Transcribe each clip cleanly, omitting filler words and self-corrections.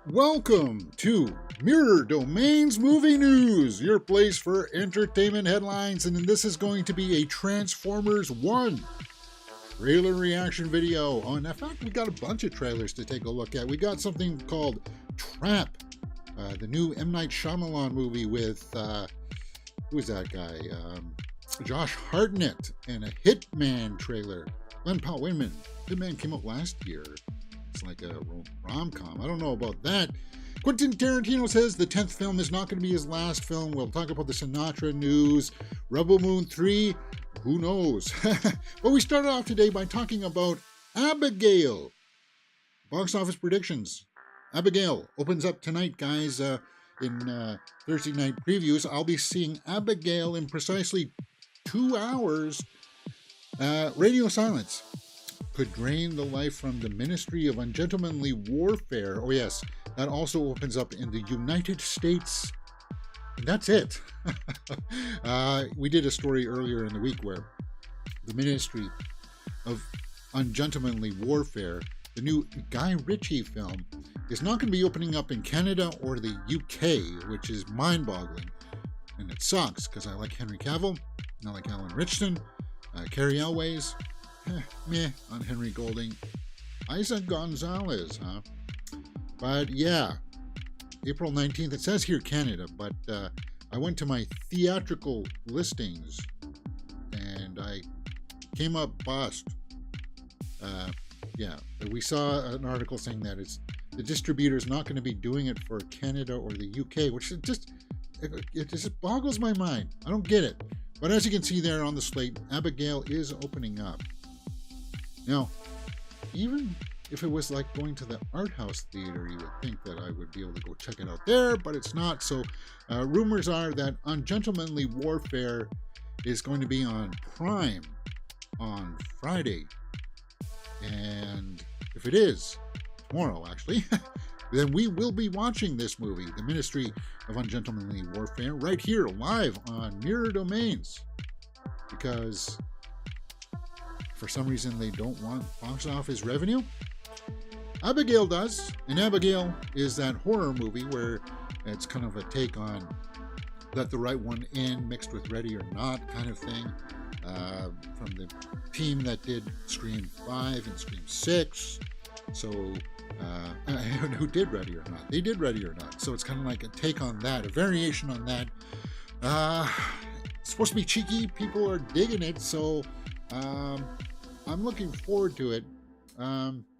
Welcome to Mirror Domains Movie News, your place for entertainment headlines, and this is going to be a Transformers 1 trailer reaction video. In fact, we got a bunch of trailers to take a look at. We got something called Trap, the new M. Night Shyamalan movie with, who is that guy? Josh Hartnett, and a Hitman trailer. Glenn Powell, wait a minute. Hitman came out last year. It's like a rom-com. I don't know about that. Quentin Tarantino says the 10th film is not going to be his last film. We'll talk about the Sinatra news. Rebel Moon 3, who knows? But we started off today by talking about Abigail. Box office predictions. Abigail opens up tonight, guys, in Thursday night previews. I'll be seeing Abigail in precisely 2 hours. Radio silence could drain the life from the Ministry of Ungentlemanly Warfare. Oh yes, that also opens up in the United States. And that's it. We did a story earlier in the week where the Ministry of Ungentlemanly Warfare, the new Guy Ritchie film, is not going to be opening up in Canada or the UK, which is mind-boggling. And it sucks, because I like Henry Cavill, I like Alan Ritchson, Carrie Elways, meh on Henry Golding, Isaac Gonzalez, huh? But yeah, April 19th, it says here Canada, but I went to my theatrical listings and I came up bust. Yeah, we saw an article saying that the distributor is not going to be doing it for Canada or the UK, which it just boggles my mind. I don't get it. But as you can see there on the slate, Abigail is opening up. Now, even if it was like going to the art house theater, you would think that I would be able to go check it out there, but it's not. So rumors are that Ungentlemanly Warfare is going to be on Prime on Friday. And if it is, tomorrow actually, then we will be watching this movie, The Ministry of Ungentlemanly Warfare, right here live on Mirror Domains. Because for some reason they don't want box office revenue. Abigail does, and Abigail is that horror movie where it's kind of a take on Let the Right One In mixed with Ready or Not kind of thing, from the team that did Scream 5 and Scream 6. So who did Ready or Not? They did Ready or Not. So it's kind of like a take on that, a variation on that. It's supposed to be cheeky. People are digging it, so I'm looking forward to it.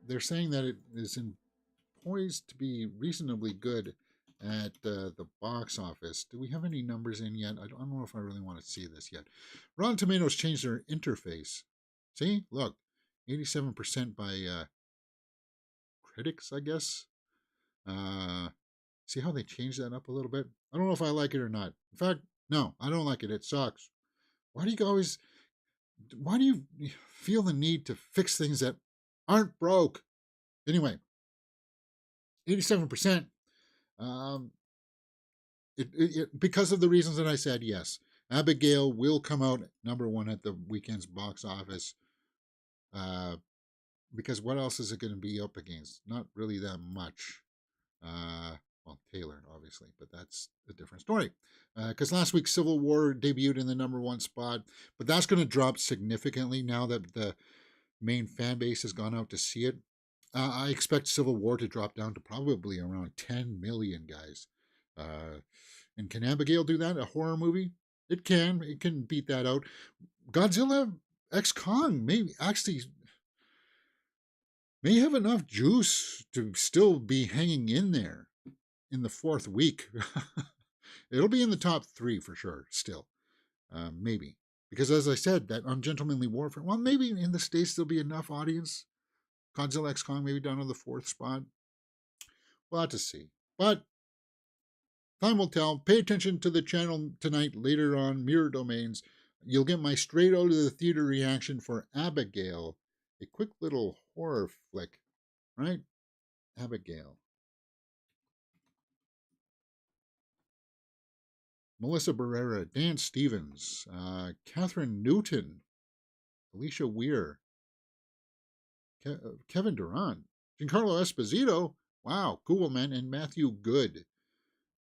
They're saying that it is poised to be reasonably good at the box office. Do we have any numbers in yet? I don't know if I really want to see this yet. Rotten Tomatoes changed their interface. See, look, 87% by critics, I guess. See how they changed that up a little bit? I don't know if I like it or not. In fact, no, I don't like it. It sucks. Why do you feel the need to fix things that aren't broke? Anyway, 87%. Because of the reasons that I said, yes. Abigail will come out number one at the weekend's box office. Because what else is it going to be up against? Not really that much. Well, Taylor, obviously, but that's a different story. Because last week, Civil War debuted in the number one spot, but that's going to drop significantly now that the main fan base has gone out to see it. I expect Civil War to drop down to probably around 10 million, guys. And can Abigail do that? A horror movie? It can. It can beat that out. Godzilla X Kong may have enough juice to still be hanging in there in the fourth week. It'll be in the top 3 for sure, still. Maybe. Because as I said, that Ungentlemanly Warfare, well, maybe in the States there'll be enough audience. Godzilla X Kong maybe down to the 4th spot. We'll have to see. But time will tell. Pay attention to the channel tonight, later on, Mirror Domains. You'll get my straight out of the theater reaction for Abigail. A quick little horror flick, right? Abigail. Melissa Barrera, Dan Stevens, Catherine Newton, Alicia Weir, Kevin Durant, Giancarlo Esposito, Wow, cool, man. And Matthew Good.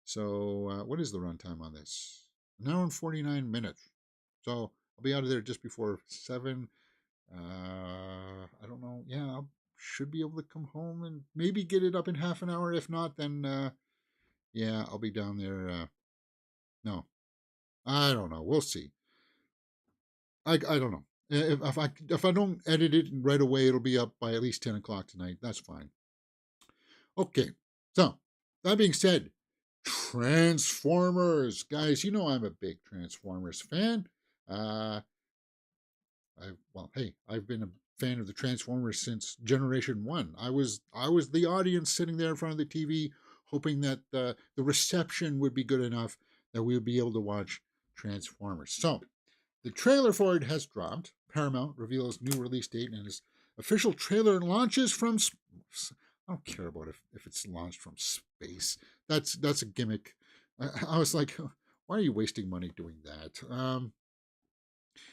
So what is the runtime on this? An hour and 49 minutes. So I'll be out of there just before 7. I don't know. Yeah, I should be able to come home and maybe get it up in half an hour. If not, then yeah, I'll be down there. No, I don't know. We'll see. I don't know. If I don't edit it right away, it'll be up by at least 10 o'clock tonight. That's fine. Okay. So that being said, Transformers, guys. You know I'm a big Transformers fan. I've been a fan of the Transformers since Generation 1. I was the audience sitting there in front of the TV, hoping that the reception would be good enough that we would be able to watch Transformers. So the trailer for it has dropped. Paramount reveals new release date, and its official trailer launches from. I don't care about if it's launched from space. That's a gimmick. I was like, why are you wasting money doing that?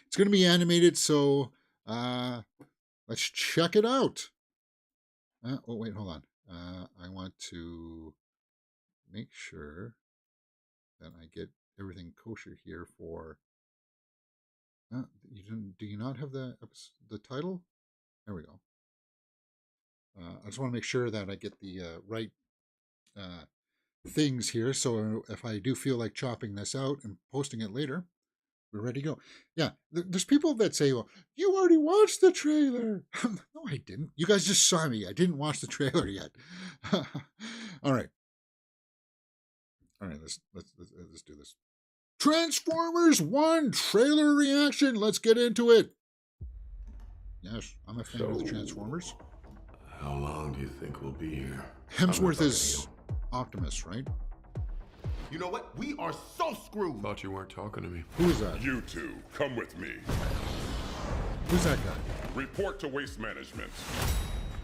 It's going to be animated, so let's check it out. Oh, wait, hold on. I want to make sure that I get everything kosher here for... do you not have the title? There we go. I just want to make sure that I get the right things here, so if I do feel like chopping this out and posting it later, we're ready to go. Yeah, there's people that say, well, you already watched the trailer. No, I didn't. You guys just saw me. I didn't watch the trailer yet. All right. Let's do this. Transformers 1 trailer reaction. Let's get into it. Yes, I'm a fan of the Transformers. How long do you think we'll be here? Hemsworth is Optimus, right? You know what? We are so screwed. Thought you weren't talking to me. Who is that? You two, come with me. Who's that guy? Report to Waste Management.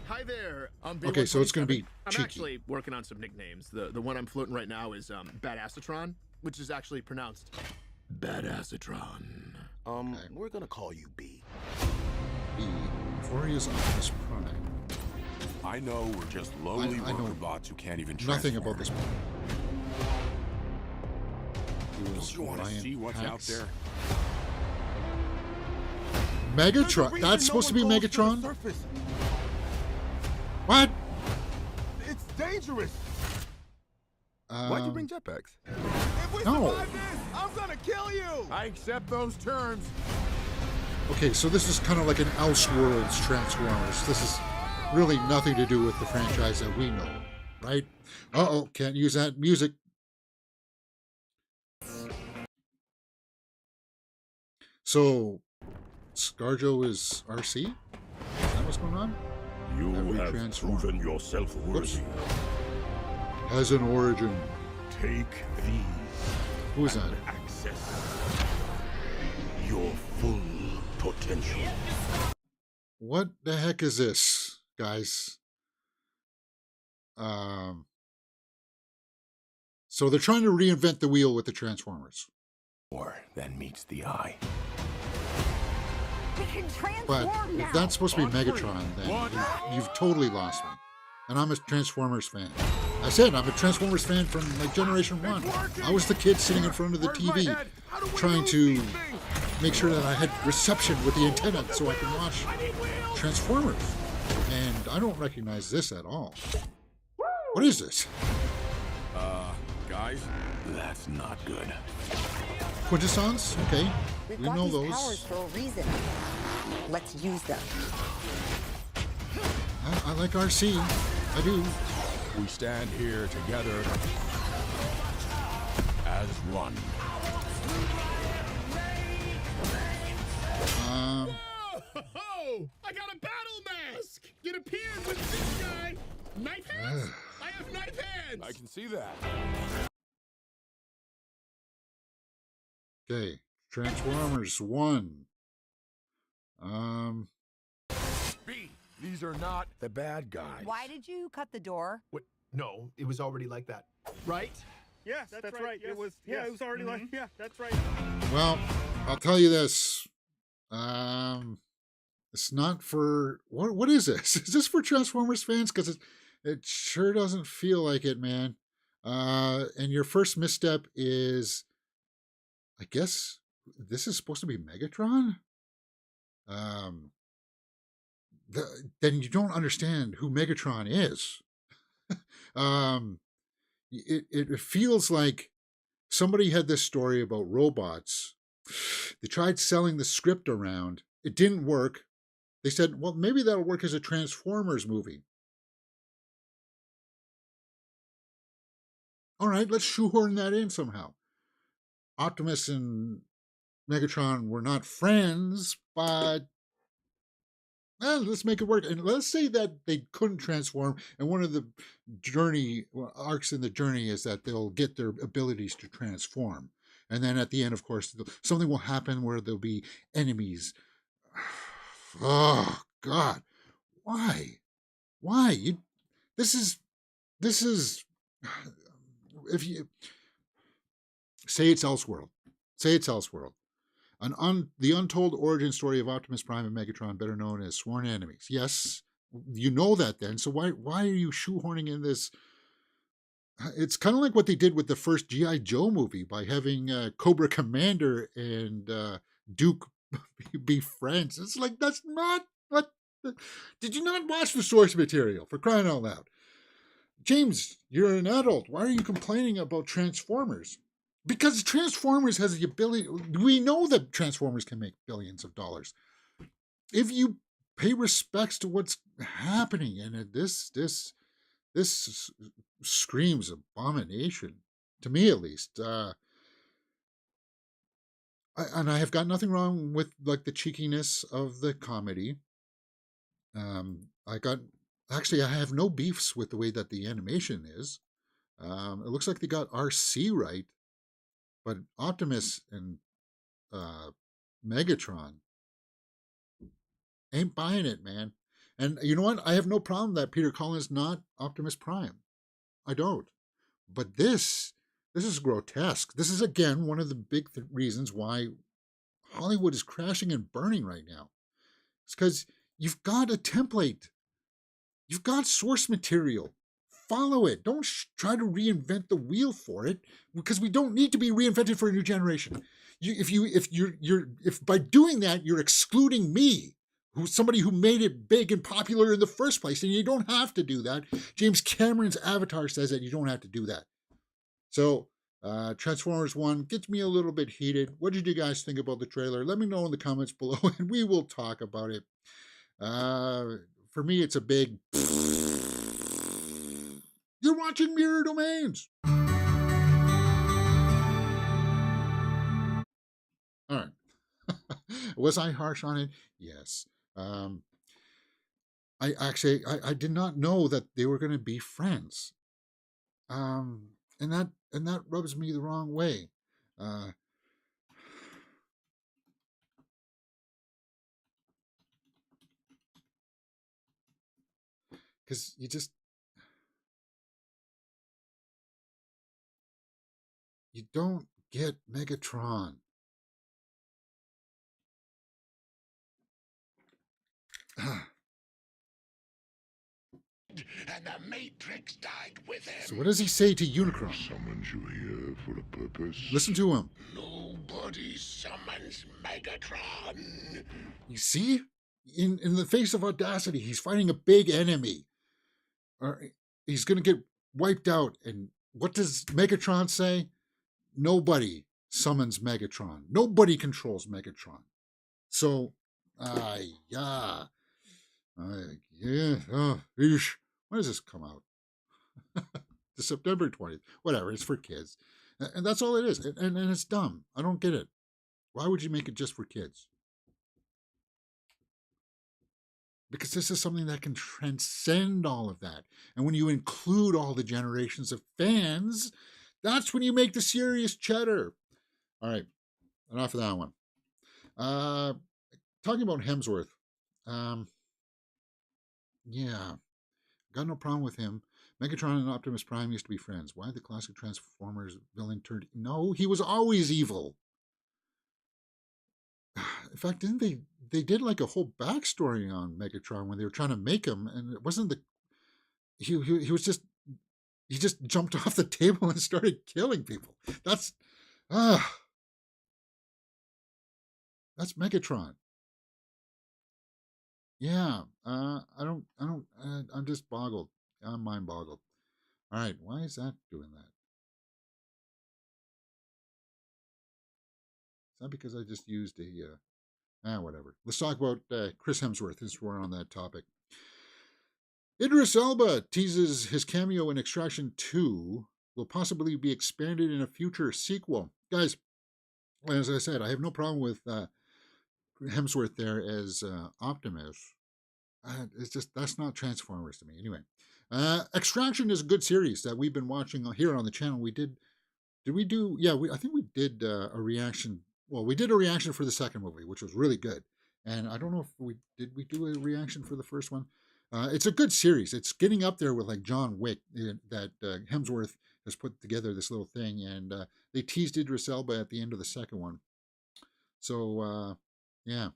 Hi there. Okay, so it's going to be cheeky. I'm actually working on some nicknames. The one I'm floating right now is Badassatron, which is actually pronounced Badassatron. We're gonna call you B. B. Before he is Optimus Prime. I know we're just lowly I know worker bots who can't even transform. nothing about this. Don't you want to see what's out there? Megatron? That's supposed to be Megatron? What? It's dangerous. Why'd you bring jetpacks? If we survive this, I'm gonna kill you. I accept those terms. Okay, so this is kind of like an Elseworlds Transformers. This is really nothing to do with the franchise that we know, right? Uh-oh, can't use that music. So, ScarJo is RC? Is that what's going on? You have proven yourself worthy. Has an origin. Take these. Who is that? And access your full potential. What the heck is this, guys? So they're trying to reinvent the wheel with the Transformers. More than meets the eye. We can transform But now. if that's supposed to be Megatron, then you've totally lost me. And I'm a Transformers fan. I said I'm a Transformers fan from like Generation 1. I was the kid sitting in front of the TV trying to make sure that I had reception with the antenna so I can watch Transformers. And I don't recognize this at all. What is this? Guys, that's not good. Quintessons? Okay. We've We got know these those. powers for a reason. Let's use them. I like RC. I do. We stand here together as one. Whoa! I got a battle mask! It appeared with this guy! Knife hands? I have knife hands! I can see that. Okay. Transformers 1. B, these are not the bad guys. Why did you cut the door? What? No, it was already like that. Right? Yes, that's right. Yes. It was. Yeah, Yes. it was already like. Yeah, that's right. Well, I'll tell you this. It's not for what is this? Is this for Transformers fans? Because It sure doesn't feel like it, man. And your first misstep is, I guess, this is supposed to be Megatron? Um, then you don't understand who Megatron is. um, it feels like somebody had this story about robots. They tried selling the script around. It didn't work. They said, well, maybe that'll work as a Transformers movie. All right, let's shoehorn that in somehow. Optimus and Megatron were not friends, but let's make it work. And let's say that they couldn't transform, and one of the arcs in the journey is that they'll get their abilities to transform. And then at the end, of course, something will happen where there'll be enemies. Oh, God. Why? Why? This is, if you say it's Elseworld, the untold origin story of Optimus Prime and Megatron, better known as sworn enemies. Yes, you know that then. So why are you shoehorning in this? It's kind of like what they did with the first G.I. Joe movie by having Cobra Commander and Duke be friends. It's like, that's not what. Did you not watch the source material, for crying out loud? James, you're an adult. Why are you complaining about Transformers? Because Transformers has the ability. We know that Transformers can make billions of dollars if you pay respects to what's happening. And this screams abomination to me, at least. And I have got nothing wrong with like the cheekiness of the comedy. I have no beefs with the way that the animation is. It looks like they got RC right, but Optimus and Megatron ain't buying it, man. And you know what? I have no problem that Peter Cullen's not Optimus Prime. I don't. But this is grotesque. This is, again, one of the big reasons why Hollywood is crashing and burning right now. It's because you've got a template. You've got source material. Follow it. Don't try to reinvent the wheel for it, because we don't need to be reinvented for a new generation. If by doing that you're excluding me, who's somebody who made it big and popular in the first place, and you don't have to do that. James Cameron's Avatar says that you don't have to do that. So Transformers 1 gets me a little bit heated. What did you guys think about the trailer? Let me know in the comments below, and we will talk about it. For me, it's a big... You're watching Mirror Domains! All right. Was I harsh on it? Yes. I did not know that they were going to be friends. And that rubs me the wrong way. Because you don't get Megatron. And the Matrix died with him. So what does he say to Unicron? Summons you here for a purpose. Listen to him. Nobody summons Megatron. You see? In the face of audacity, he's fighting a big enemy. He's going to get wiped out. And what does Megatron say? Nobody summons Megatron. Nobody controls Megatron. So, yeah. When does this come out? The September 20th. Whatever, it's for kids. And that's all it is. And it's dumb. I don't get it. Why would you make it just for kids? Because this is something that can transcend all of that. And when you include all the generations of fans, that's when you make the serious cheddar. All right, enough of that one. Talking about Hemsworth. Yeah, got no problem with him. Megatron and Optimus Prime used to be friends. Why the classic Transformers villain turned... No, he was always evil. In fact, didn't they did like a whole backstory on Megatron when they were trying to make him, and it wasn't he was just, he just jumped off the table and started killing people. That's Megatron. Yeah, I'm just boggled. I'm mind boggled. All right, why is that doing that? Is that because I just used a, whatever. Let's talk about Chris Hemsworth, since we're on that topic. Idris Elba teases his cameo in Extraction 2 will possibly be expanded in a future sequel. Guys, as I said, I have no problem with Hemsworth there as Optimus. It's just, that's not Transformers to me. Anyway, Extraction is a good series that we've been watching here on the channel. Did we do? Yeah, I think we did a reaction. Well, we did a reaction for the second movie, which was really good. And I don't know if we do a reaction for the first one. It's a good series. It's getting up there with like John Wick, that Hemsworth has put together this little thing, and they teased Idris Elba at the end of the second one. So yeah,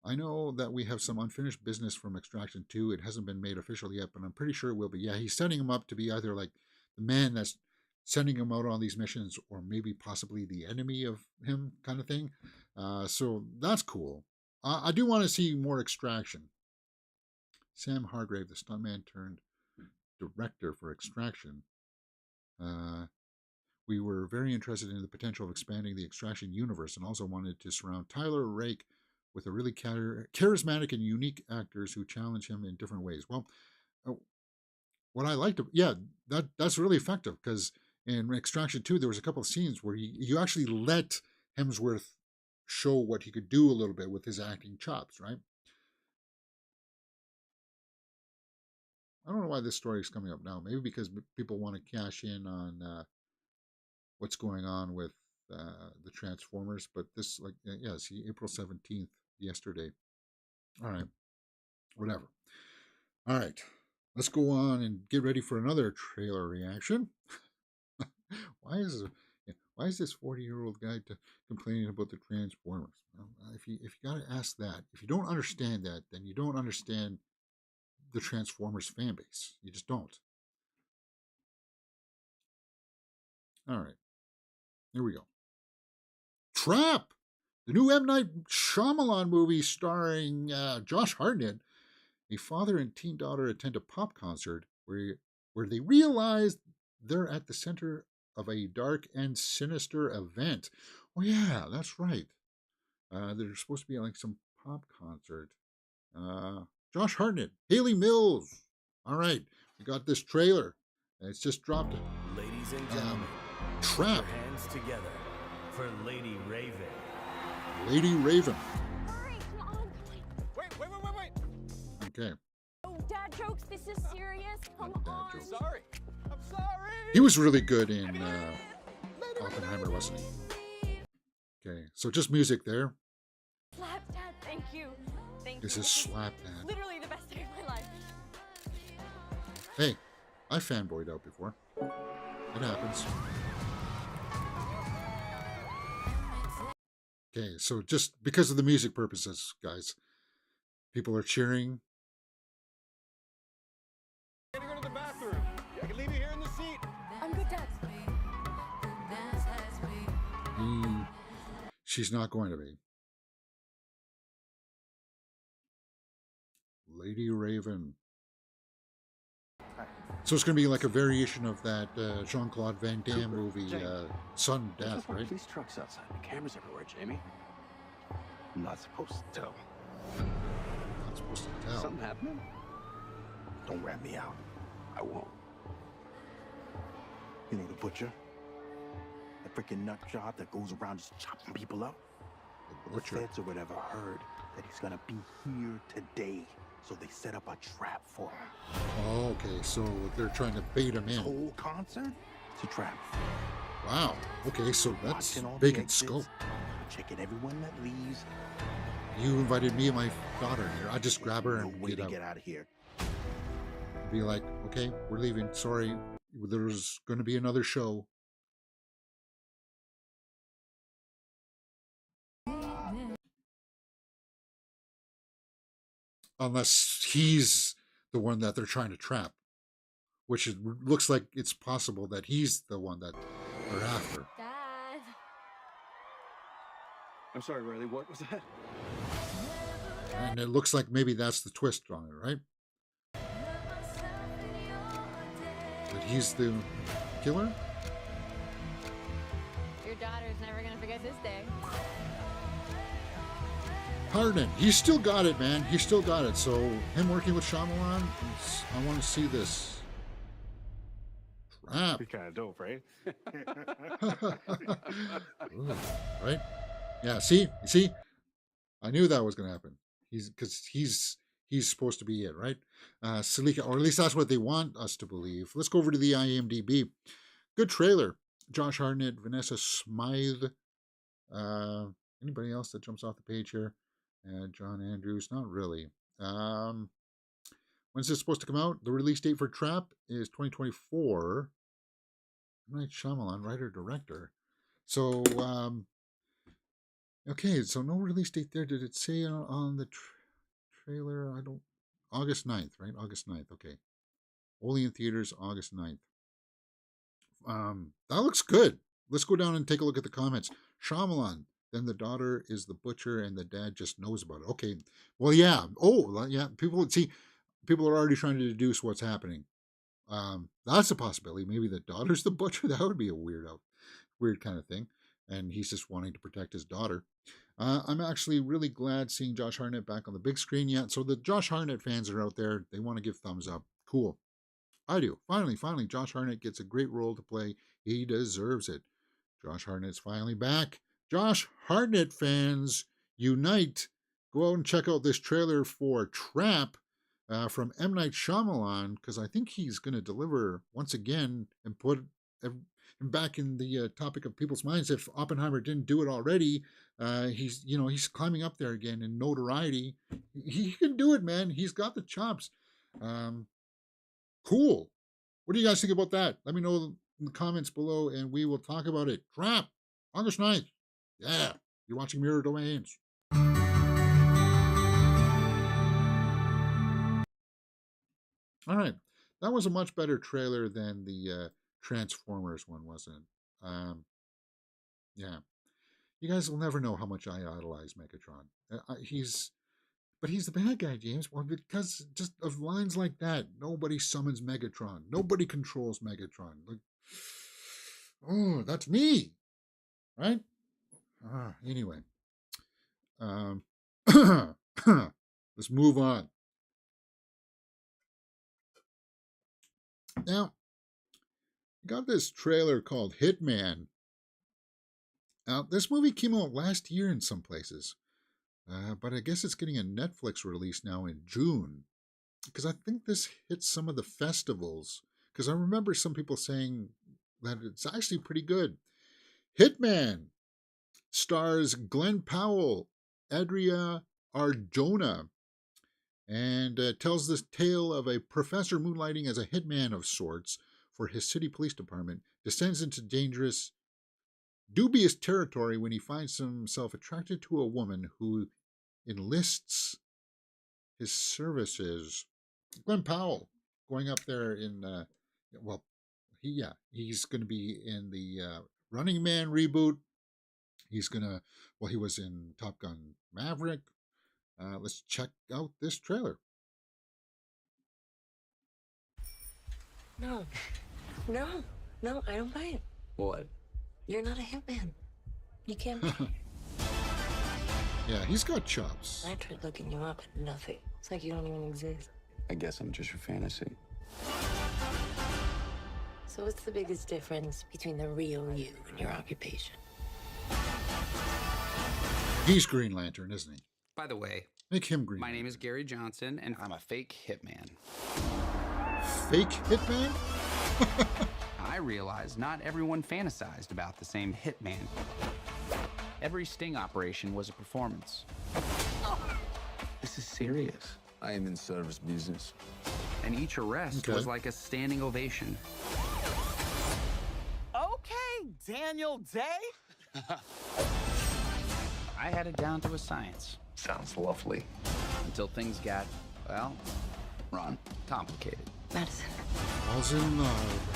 I know that we have some unfinished business from Extraction 2. It hasn't been made official yet, but I'm pretty sure it will be. Yeah, he's setting him up to be either like the man that's sending him out on these missions, or maybe possibly the enemy of him, kind of thing. So that's cool. I do want to see more Extraction. Sam Hargrave, the stuntman turned director for Extraction. We were very interested in the potential of expanding the Extraction universe, and also wanted to surround Tyler Rake with a really charismatic and unique actors who challenge him in different ways. Well, what I liked, yeah, that's really effective, because in Extraction 2, there was a couple of scenes where you actually let Hemsworth show what he could do a little bit with his acting chops, right? I don't know why this story is coming up now. Maybe because people want to cash in on what's going on with the Transformers. But this, like, yeah, see, April 17th, yesterday. All right, whatever. All right, let's go on and get ready for another trailer reaction. Why is this 40-year-old guy complaining about the Transformers? Well, if you got to ask that, if you don't understand that, then you don't understand the Transformers fan base. You just don't. All right, here we go. Trap, the new M. Night Shyamalan movie starring Josh Hartnett. A father and teen daughter attend a pop concert where they realize they're at the center of a dark and sinister event. Oh yeah, that's right. There's supposed to be like some pop concert. Josh Hartnett, Haley Mills. All right, we got this trailer. It's just dropped. Ladies and gentlemen, Trap. put your hands together for Lady Raven. Lady Raven. Hurry, come on. Wait. Okay. Oh, dad jokes, this is serious. Come Dad on. jokes. Sorry. I'm sorry. He was really good in Oppenheimer, wasn't he? Okay, so just music there. Slap, dad, thank you. Thank This you. is Slap Dad. Literally the best day of my life. Hey, I fanboyed out before. It happens. Okay, so just because of the music purposes, guys, people are cheering. I'm gonna go to the bathroom. I can leave you here in the seat. I'm good, dad. She's not going to be. Lady Raven. So it's going to be like a variation of that Jean-Claude Van Damme movie, Sudden Death, right? Police trucks outside. The cameras everywhere, Jamie. I'm not supposed to tell. Not supposed to tell. Something happening? Don't rat me out. I won't. You know the butcher? The freaking nut job that goes around just chopping people up? The The butcher. feds or whatever heard that he's gonna be here today. So they set up a trap for him. Oh, okay, so they're trying to bait him This in. whole concert? It's a trap. Wow. Okay, so that's Watching all big the in scope. exits, checking everyone that leaves. You invited me and my daughter here. I just grab her No and way get to out. get out of here. Be like, okay, we're leaving. Sorry, there's going to be another show. Unless he's the one that they're trying to trap. which looks like it's possible that he's the one that they're after. Dad. I'm sorry, Riley. What was that? And it looks like maybe that's the twist on it, right? That he's the killer? Your daughter's never gonna forget this day. Harden, he's still got it, man. He's still got it. So him working with Shyamalan, I want to see this. Trap. You're kind of dope, right? Ooh, right? Yeah. See, I knew that was going to happen. He's supposed to be it, right? Salika, or at least that's what they want us to believe. Let's go over to the IMDb. Good trailer. Josh Hartnett, Vanessa Smythe. Anybody else that jumps off the page here? John Andrews, not really. When's this supposed to come out? The release date for Trap is 2024. M. Night Shyamalan, writer-director. So, okay, so no release date there. Did it say on the trailer? August 9th, right? August 9th, okay. Only in theaters, August 9th. That looks good. Let's go down and take a look at the comments. Shyamalan. Then the daughter is the butcher and the dad just knows about it. Okay. Well, yeah. Oh, yeah. People are already trying to deduce what's happening. That's a possibility. Maybe the daughter's the butcher. That would be a weird kind of thing. And he's just wanting to protect his daughter. I'm actually really glad seeing Josh Hartnett back on the big screen yet. So the Josh Hartnett fans are out there. They want to give thumbs up. Cool. I do. Finally, Josh Hartnett gets a great role to play. He deserves it. Josh Hartnett's finally back. Josh Hartnett fans, unite. Go out and check out this trailer for Trap from M. Night Shyamalan, because I think he's going to deliver once again and put him back in the topic of people's minds. If Oppenheimer didn't do it already, he's climbing up there again in notoriety. He can do it, man. He's got the chops. Cool. What do you guys think about that? Let me know in the comments below, and we will talk about it. Trap, August 9th. Yeah, you're watching Mirror Domains. All right, that was a much better trailer than the Transformers one, wasn't it? Yeah, you guys will never know how much I idolize Megatron. He's the bad guy, James. Well, because just of lines like that, nobody summons Megatron. Nobody controls Megatron. Like, oh, that's me, right? Anyway, let's move on. Now, got this trailer called HItman. Now, this movie came out last year in some places, but I guess it's getting a Netflix release now in June, because I think this hits some of the festivals, because I remember some people saying that it's actually pretty good. HItman stars Glenn Powell, Adria Arjona, and tells the tale of a professor moonlighting as a hitman of sorts for his city police department, descends into dubious territory when he finds himself attracted to a woman who enlists his services. Glenn Powell going up there in, he's going to be in the Running Man reboot. He was in Top Gun Maverick. Let's check out this trailer. No, I don't buy it. What? You're not a hitman. You can't be. Yeah, he's got chops. I tried looking you up and nothing. It's like you don't even exist. I guess I'm just your fantasy. So what's the biggest difference between the real you and your occupation? He's Green Lantern, isn't he? By the way, make him Green. My name is Gary Johnson, and I'm a fake hitman. Fake hitman? I realize not everyone fantasized about the same hitman. Every sting operation was a performance. This is serious. I am in service business. And each arrest was like a standing ovation. Okay, Daniel Day. I had it down to a science. Sounds lovely. Until things got, complicated. Madison. Falls in love.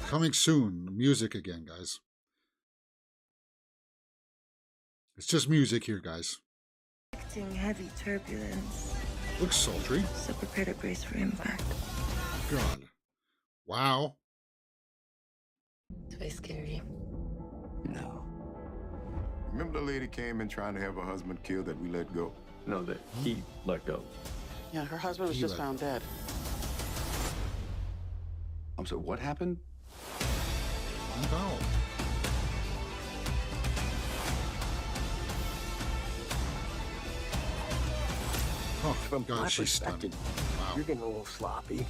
Coming soon. Music again, guys. It's just music here, guys. Expecting heavy turbulence. Looks sultry. So prepare to brace for impact. God. Wow. Do I scare you? No. Remember the lady came in trying to have her husband killed that we let go? No, that he let go. Yeah, her husband was He just let found dead. I'm sorry, what happened? No. Oh, From God, my she's perspective, stunning. Wow. you're getting a little sloppy.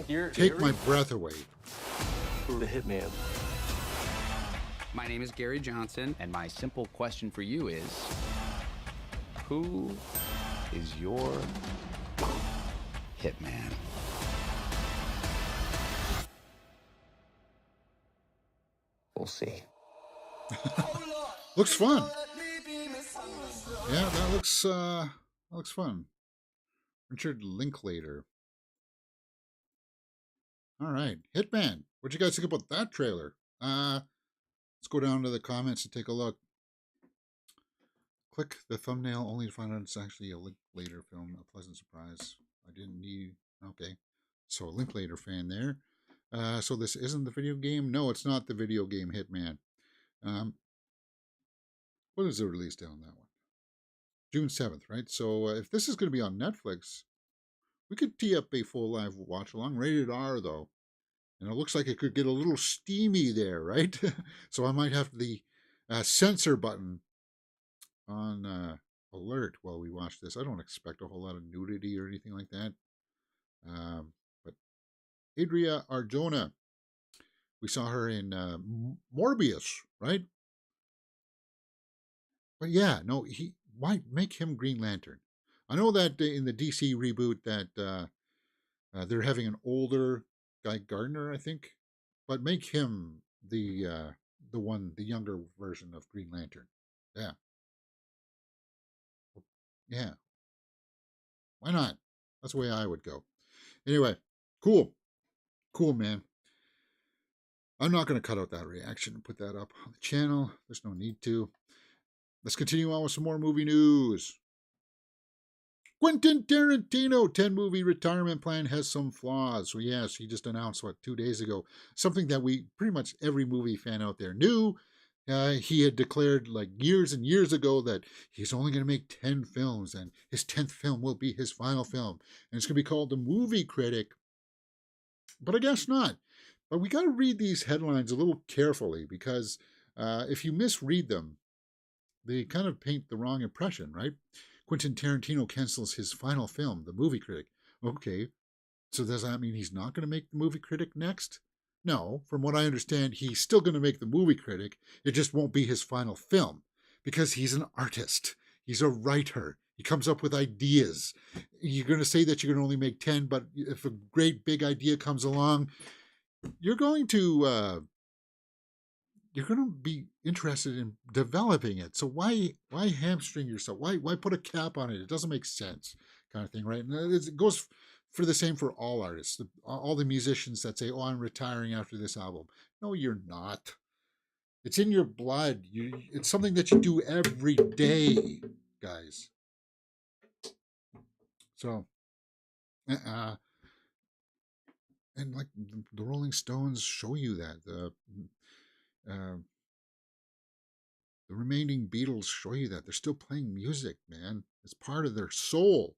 You're Take my breath away. the hitman. My name is Gary Johnson, and my simple question for you is, who is your hitman? We'll see. Looks fun. Yeah, that looks fun. Richard Linklater. All right, Hitman. What'd you guys think about that trailer? Let's go down to the comments and take a look. Click the thumbnail only to find out it's actually a Linklater film. A pleasant surprise. I didn't need. Okay, so a Linklater fan there. So this isn't the video game? No, it's not the video game Hitman. What is the release date on that one? June 7th, right? So if this is going to be on Netflix, we could tee up a full live watch along. Rated R, though. And it looks like it could get a little steamy there, right? So I might have the censor button on alert while we watch this. I don't expect a whole lot of nudity or anything like that. But Adria Arjona, we saw her in Morbius, right? But yeah, no, why make him Green Lantern? I know that in the DC reboot that they're having an older Guy Gardner, I think, but make him the younger version of Green Lantern. Yeah, yeah. Why not? That's the way I would go. Anyway, cool, man. I'm not going to cut out that reaction and put that up on the channel. There's no need to. Let's continue on with some more movie news. Quentin Tarantino 10-movie retirement plan has some flaws. So yes, he just announced, 2 days ago, something that we pretty much every movie fan out there knew. He had declared like years and years ago that he's only going to make 10 films and his 10th film will be his final film. And it's going to be called The Movie Critic. But I guess not. But we got to read these headlines a little carefully because if you misread them, they kind of paint the wrong impression, right? Quentin Tarantino cancels his final film, The Movie Critic. Okay, so does that mean he's not going to make The Movie Critic next? No, from what I understand, he's still going to make The Movie Critic. It just won't be his final film because he's an artist. He's a writer. He comes up with ideas. You're going to say that you're going to only make 10, but if a great big idea comes along, you're going to be interested in developing it. So why hamstring yourself? Why put a cap on it? It doesn't make sense, kind of thing, right? And it goes for the same for all artists. All the musicians that say, "Oh, I'm retiring after this album." No, you're not. It's in your blood. It's something that you do every day, guys. So, and like the Rolling Stones show you that. The remaining Beatles show you that. They're still playing music, man. It's part of their soul.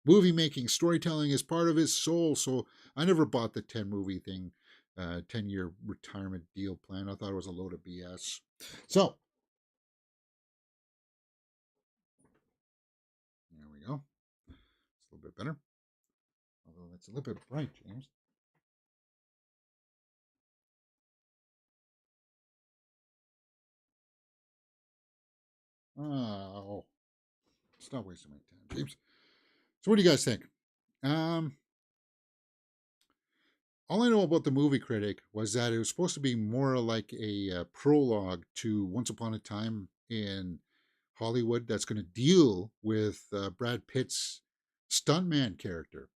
Movie making, storytelling is part of his soul. So I never bought the 10-movie thing, 10-year retirement deal plan. I thought it was a load of BS. So, there we go. It's a little bit better. Although that's a little bit bright, James. Oh, stop wasting my time, James. So what do you guys think? All I know about The Movie Critic was that it was supposed to be more like a prologue to Once Upon a Time in Hollywood that's going to deal with Brad Pitt's stuntman character,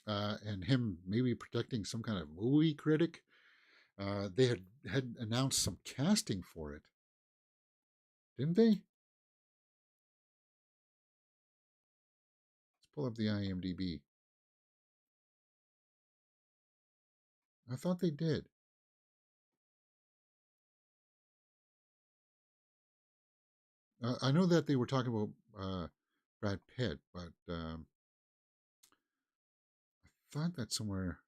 and him maybe protecting some kind of movie critic. They had announced some casting for it, didn't they? Let's pull up the IMDb. I thought they did. I know that they were talking about Brad Pitt, but I thought that somewhere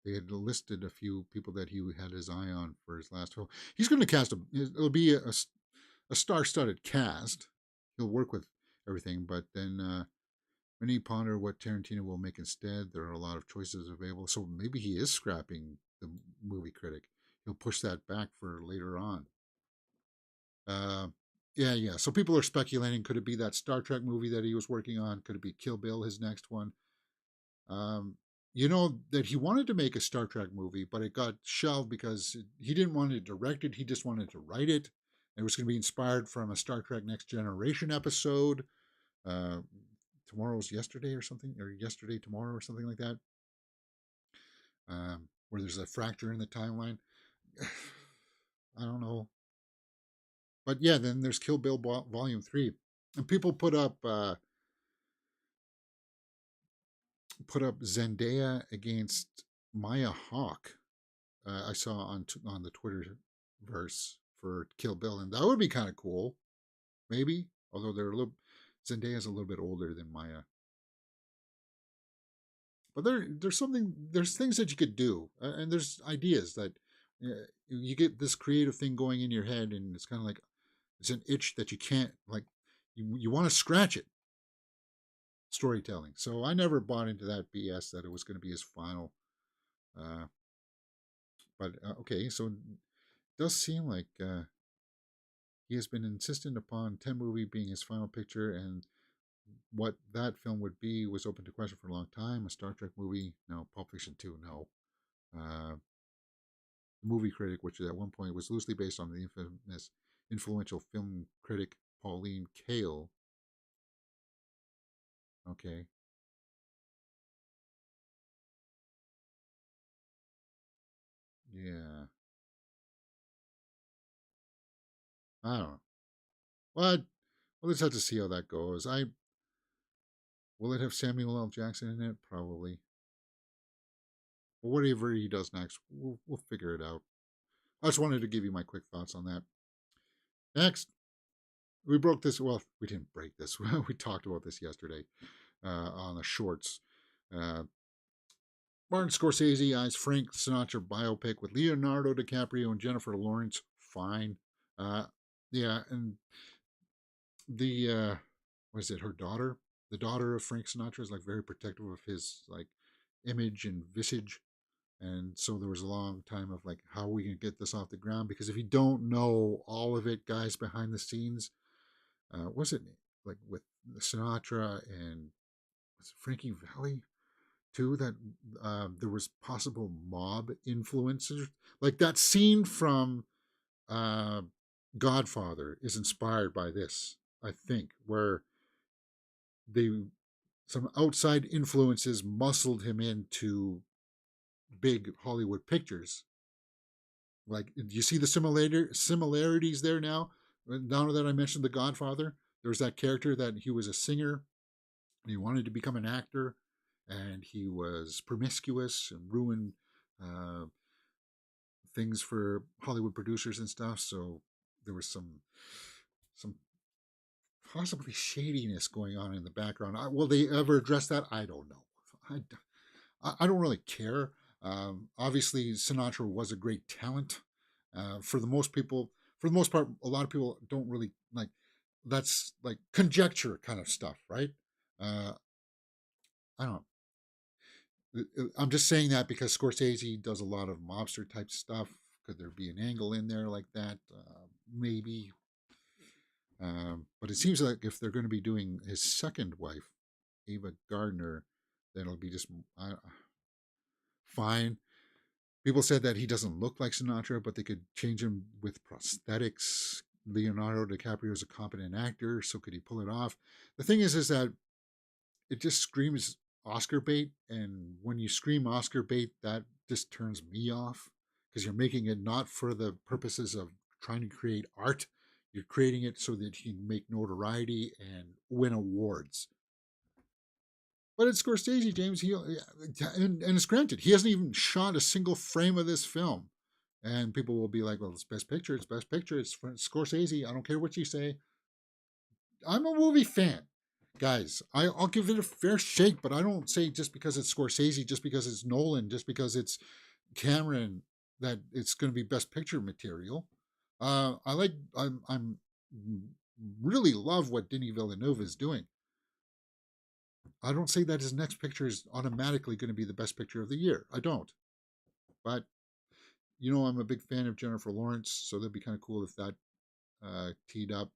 they had listed a few people that he had his eye on for his last role. He's going to cast it'll be a star-studded cast. He'll work with everything, but then when you ponder what Tarantino will make instead, there are a lot of choices available. So maybe he is scrapping the movie critic. He'll push that back for later on. Yeah. So people are speculating, could it be that Star Trek movie that he was working on? Could it be Kill Bill, his next one? You know that he wanted to make a Star Trek movie, but it got shelved because he didn't want to direct it. He just wanted to write it. It was going to be inspired from a Star Trek Next Generation episode. Tomorrow's Yesterday or something, or Yesterday Tomorrow or something like that, where there's a fracture in the timeline. I don't know. But yeah, then there's Kill Bill Volume 3. And people put up Zendaya against Maya Hawke. I saw on the Twitterverse for Kill Bill, and that would be kind of cool, maybe. Although Zendaya's a little bit older than Maya. But there's things that you could do, and there's ideas that you get this creative thing going in your head, and it's kind of like it's an itch that you can't, like, you want to scratch it. Storytelling. So I never bought into that BS that it was going to be his final. But okay, so it does seem like he has been insistent upon 10 movie being his final picture, and what that film would be was open to question for a long time. A Star Trek movie? No. Pulp Fiction 2? No. Movie critic, which at one point was loosely based on the influential film critic Pauline Kael. Okay. Yeah. I don't know. Well, we'll just have to see how that goes. Will it have Samuel L. Jackson in it? Probably. But whatever he does next, we'll figure it out. I just wanted to give you my quick thoughts on that. Next, we broke this. Well, we didn't break this. We talked about this yesterday on the shorts. Martin Scorsese eyes Frank Sinatra biopic with Leonardo DiCaprio and Jennifer Lawrence. Fine. Yeah, and the what is it? Her daughter, the daughter of Frank Sinatra, is like very protective of his like image and visage, and so there was a long time of like, how are we gonna get this off the ground? Because if you don't know all of it, guys, behind the scenes, was it like with Sinatra and was it Frankie Valli too, that there was possible mob influences, like that scene from Godfather is inspired by this, I think, where some outside influences muscled him into big Hollywood pictures. Like, do you see the similarities there now? Now that I mentioned The Godfather, there was that character that he was a singer and he wanted to become an actor, and he was promiscuous and ruined things for Hollywood producers and stuff. So there was some possibly shadiness going on in the background. Will they ever address that? I don't know. I don't really care. Obviously, Sinatra was a great talent. For the most part, a lot of people don't really like. That's like conjecture kind of stuff, right? I don't know. I'm just saying that because Scorsese does a lot of mobster type stuff. Could there be an angle in there like that? Maybe. But it seems like if they're going to be doing his second wife, Ava Gardner, then it'll be just fine. People said that he doesn't look like Sinatra, but they could change him with prosthetics. Leonardo DiCaprio is a competent actor, so could he pull it off? The thing is that it just screams Oscar bait. And when you scream Oscar bait, that just turns me off because you're making it not for the purposes of trying to create art. You're creating it so that you can make notoriety and win awards. But it's Scorsese, James. And it's granted, he hasn't even shot a single frame of this film. And people will be like, well, it's Best Picture, it's Best Picture, it's Scorsese. I don't care what you say. I'm a movie fan. Guys, I'll give it a fair shake, but I don't say just because it's Scorsese, just because it's Nolan, just because it's Cameron, that it's going to be Best Picture material. I'm really love what Denis Villeneuve is doing. I don't say that his next picture is automatically going to be the best picture of the year. I don't. But, you know, I'm a big fan of Jennifer Lawrence, so that'd be kind of cool if that teed up.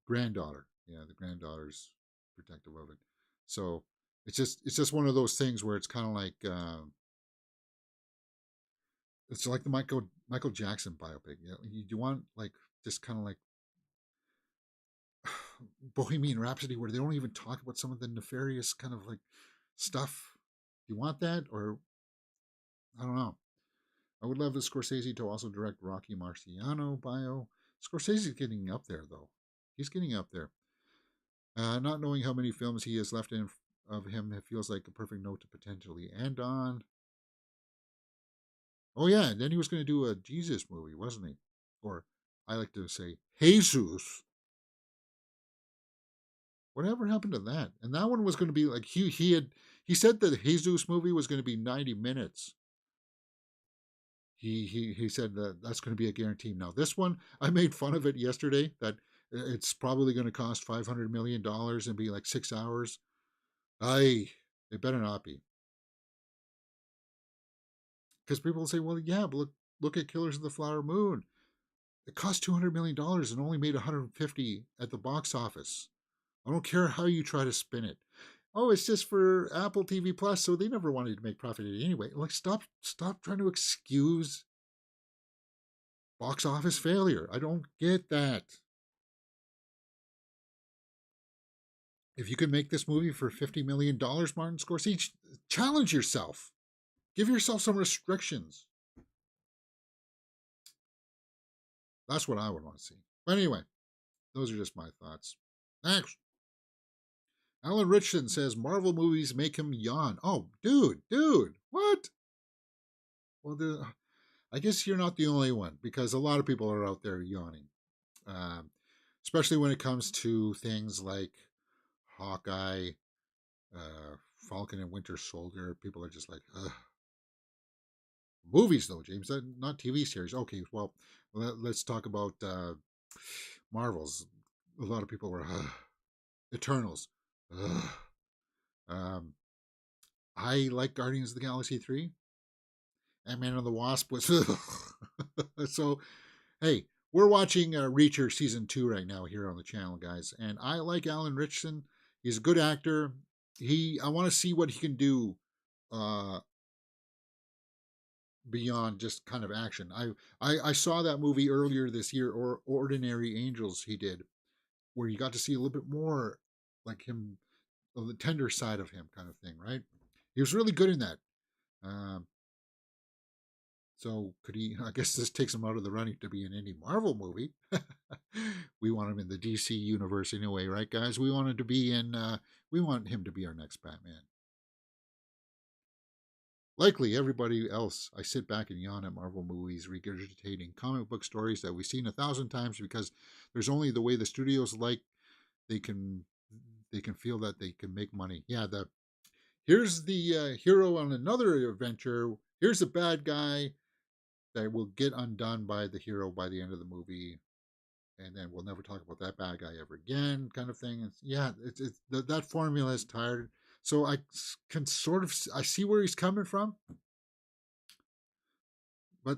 Granddaughter. Yeah, the granddaughter's protective of it. So it's just one of those things where it's kind of like it's like the Michael Jackson biopic. You want like just kind of like Bohemian Rhapsody, where they don't even talk about some of the nefarious kind of like stuff. Do you want that? Or I don't know. I would love the Scorsese to also direct Rocky Marciano bio. Scorsese's getting up there, though. He's getting up there. Not knowing how many films he has left in of him, it feels like a perfect note to potentially end on. Oh, yeah, and then he was going to do a Jesus movie, wasn't he? Or I like to say, Jesus. Whatever happened to that? And that one was going to be like, he said that the Jesus movie was going to be 90 minutes. He said that that's going to be a guarantee. Now, this one, I made fun of it yesterday, that it's probably going to cost $500 million and be like 6 hours. It better not be. Because people will say, well, yeah, but look at Killers of the Flower Moon. It cost $200 million and only made $150 at the box office. I don't care how you try to spin it. Oh, it's just for Apple TV Plus, so they never wanted to make profit anyway. Like, stop trying to excuse box office failure. I don't get that. If you could make this movie for $50 million, Martin Scorsese, challenge yourself. Give yourself some restrictions. That's what I would want to see. But anyway, those are just my thoughts. Next. Alan Ritchson says Marvel movies make him yawn. Oh, dude, what? Well, I guess you're not the only one, because a lot of people are out there yawning. Especially when it comes to things like Hawkeye, Falcon and Winter Soldier. People are just like, ugh. Movies, though, James, not TV series. Okay, well, let's talk about Marvels. A lot of people were, Eternals. I like Guardians of the Galaxy 3. Ant-Man and the Wasp was... So, hey, we're watching Reacher Season 2 right now here on the channel, guys. And I like Alan Ritchson. He's a good actor. I want to see what he can do beyond just kind of action. I saw that movie earlier this year, or Ordinary Angels, he did, where you got to see a little bit more like him, the tender side of him kind of thing, right? He was really good in that. So could he, I guess this takes him out of the running to be in any Marvel movie. We want him in the DC universe anyway, right, guys? We want him to be our next Batman. Likely everybody else, I sit back and yawn at Marvel movies, regurgitating comic book stories that we've seen 1,000 times, because there's only the way the studios like they can feel that they can make money. Yeah, here's the hero on another adventure. Here's the bad guy that will get undone by the hero by the end of the movie, and then we'll never talk about that bad guy ever again, kind of thing. That formula is tired. So I can I see where he's coming from, but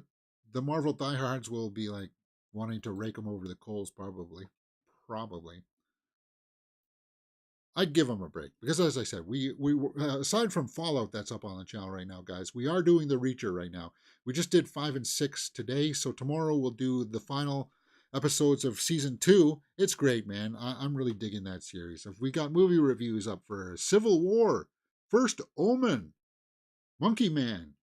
the Marvel diehards will be like wanting to rake him over the coals, probably. I'd give him a break, because as I said, we aside from Fallout that's up on the channel right now, guys, we are doing the Reacher right now. We just did 5 and 6 today, so tomorrow we'll do the final episodes of season 2. It's great, man. I'm really digging that series. If we got movie reviews up for Civil War, First Omen, Monkey Man,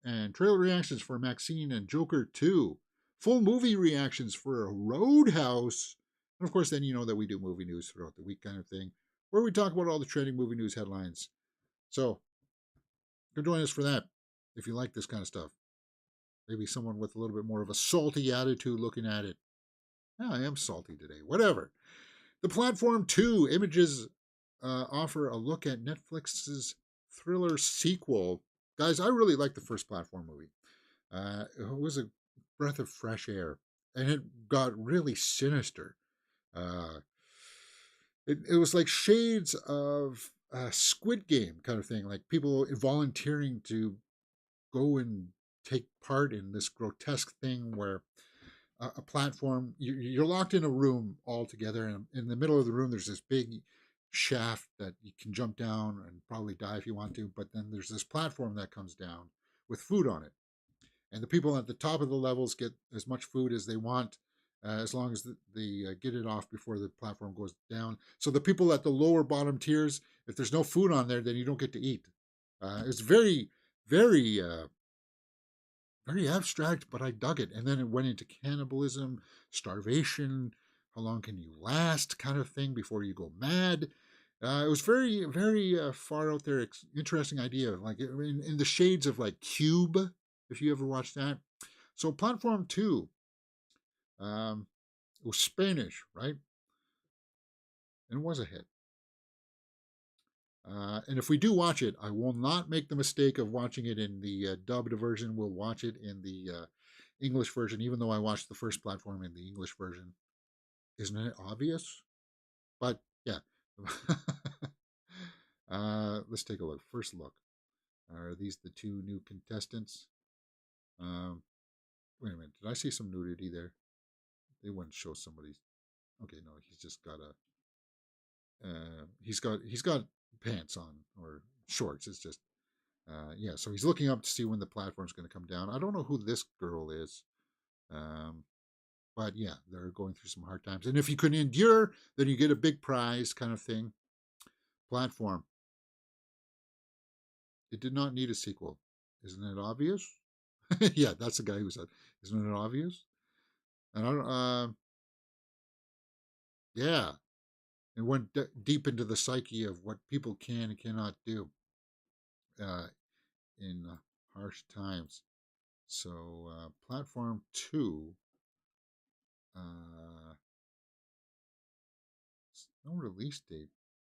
and trailer reactions for Maxine and Joker 2, full movie reactions for Roadhouse, and of course, then you know that we do movie news throughout the week kind of thing, where we talk about all the trending movie news headlines. So, come join us for that if you like this kind of stuff. Maybe someone with a little bit more of a salty attitude looking at it. Yeah, I am salty today. Whatever. The Platform 2 images offer a look at Netflix's thriller sequel. Guys, I really liked the first Platform movie. It was a breath of fresh air, and it got really sinister. It was like shades of Squid Game kind of thing, like people volunteering to go and take part in this grotesque thing where a platform, you're locked in a room all together, and in the middle of the room there's this big shaft that you can jump down and probably die if you want to, but then there's this platform that comes down with food on it, and the people at the top of the levels get as much food as they want, as long as they get it off before the platform goes down. So the people at the lower bottom tiers, if there's no food on there, then you don't get to eat. It's very, very very abstract, but I dug it. And then it went into cannibalism, starvation, how long can you last kind of thing before you go mad. It was very, very far out there, interesting idea, like in the shades of like Cube, if you ever watched that. So Platform 2, it was Spanish, right? And it was a hit. And if we do watch it, I will not make the mistake of watching it in the dubbed version. We'll watch it in the English version, even though I watched the first Platform in the English version. Isn't it obvious? But yeah. Let's take a look. First look. Are these the two new contestants? Wait a minute. Did I see some nudity there? They wouldn't show somebody's. Okay, no, he's just got a. He's got pants on or shorts. It's just yeah. So he's looking up to see when the platform's going to come down. I don't know who this girl is, but yeah, they're going through some hard times. And if you can endure, then you get a big prize, kind of thing. Platform. It did not need a sequel. Isn't it obvious? Yeah, that's the guy who said, "Isn't it obvious?" And I don't. Yeah. It went deep into the psyche of what people can and cannot do in harsh times. So, Platform 2, no release date.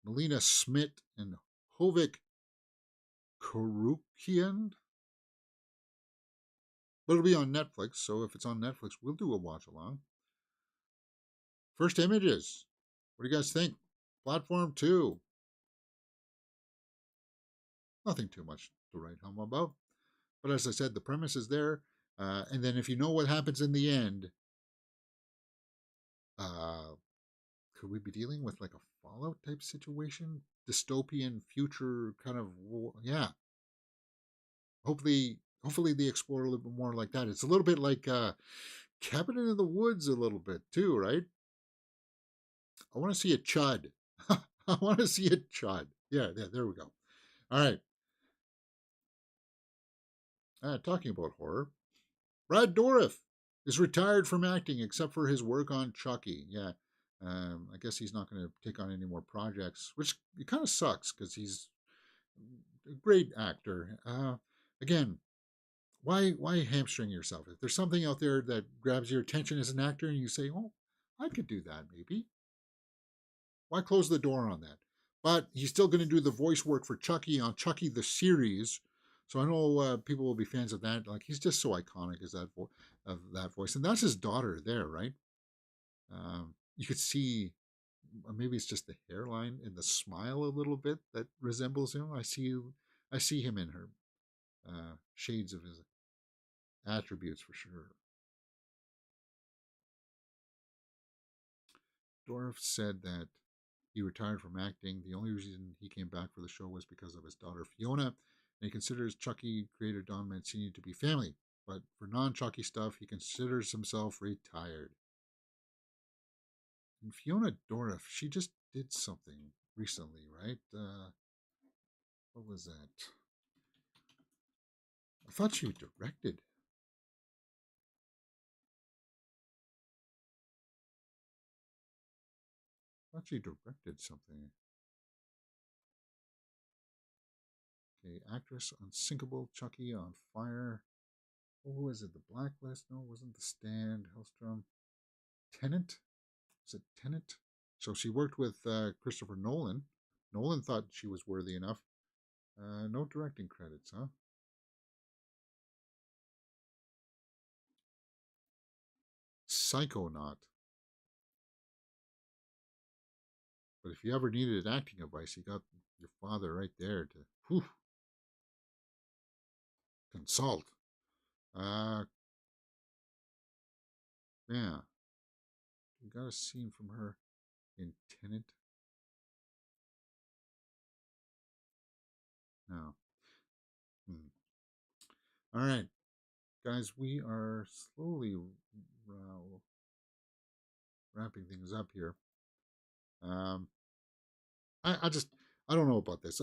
Melina Smith and Hovik Karukian. But it'll be on Netflix, so if it's on Netflix, we'll do a watch along. First images. What do you guys think? Platform 2. Nothing too much to write home about. But as I said, the premise is there. And then if you know what happens in the end, could we be dealing with like a Fallout type situation? Dystopian future kind of, yeah. Hopefully they explore a little bit more like that. It's a little bit like Cabin in the Woods a little bit too, right? I want to see a chud. I want to see a chud. Yeah, there we go. All right. Talking about horror, Brad Dourif is retired from acting except for his work on Chucky. Yeah, I guess he's not going to take on any more projects, which it kind of sucks because he's a great actor. Again, why hamstring yourself? If there's something out there that grabs your attention as an actor and you say, "Oh, I could do that maybe," why close the door on that? But he's still going to do the voice work for Chucky on Chucky the series. So I know people will be fans of that. Like he's just so iconic as that voice, and that's his daughter there, right? You could see maybe it's just the hairline and the smile a little bit that resembles him. I see him in her shades of his attributes for sure. Dourif said that he retired from acting. The only reason he came back for the show was because of his daughter Fiona, and he considers Chucky creator Don Mancini to be family. But for non-Chucky stuff, he considers himself retired. And Fiona Dourif, she just did something recently, right? What was that? I thought she directed. I thought she directed something. Okay, actress, Unsinkable, Chucky, On Fire. What was it? The Blacklist? No, it wasn't The Stand. Hellstrom. Tenant? Was it Tenant? So she worked with Christopher Nolan. Nolan thought she was worthy enough. No directing credits, huh? Psychonaut. But if you ever needed an acting advice, you got your father right there to consult. Yeah. You got a scene from her in Tenant? No. All right. Guys, we are slowly wrapping things up here. I don't know about this.